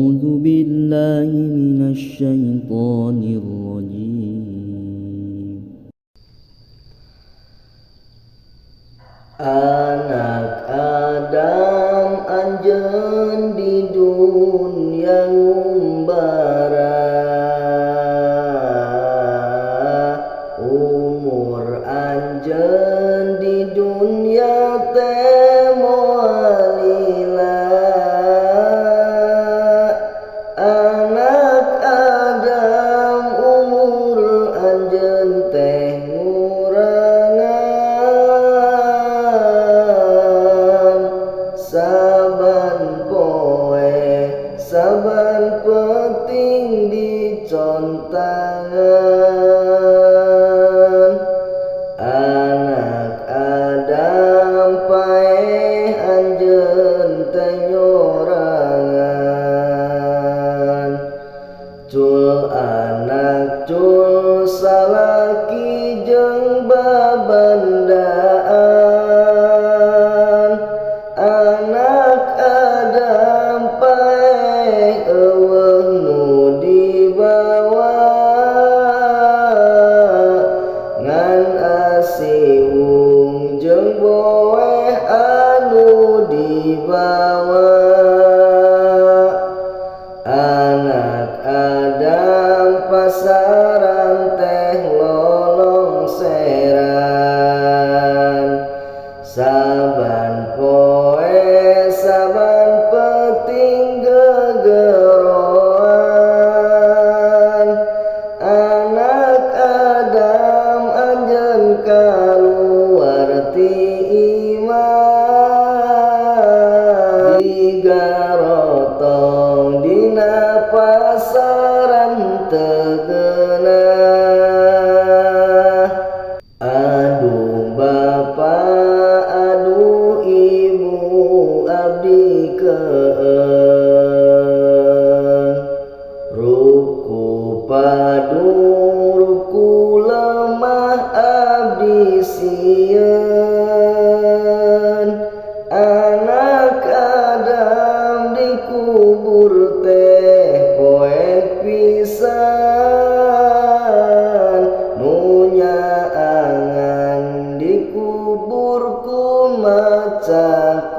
أعوذ بالله من الشيطان الرجيم. Anak Adam anjeun di dunia ngumbara, umur anjeun di dunia teh moal lila. Anak Adam umur anjeun teh saban poe saban penting dicontangan. Anak Adam paeh anjeun teh nyorangan, cul anak cul salaki jeung babandaan. Anak Adam paeh eueuh nu dibawa, ngan asiwung jeung boeh anu dibawa. Anak Adam pasaran teh lolong seran, saban poe saban penting gegeroan. Anak Adam anjeun kaluar ti iman, digarotong dina pasaran teu geunah. Aduh Bapa, aduh Ibu, abdi keung, ruku padung ruku lemah abdi sieun. Anak Adam dikubur teh poek pisan, nu nyaangan dikubur ku maca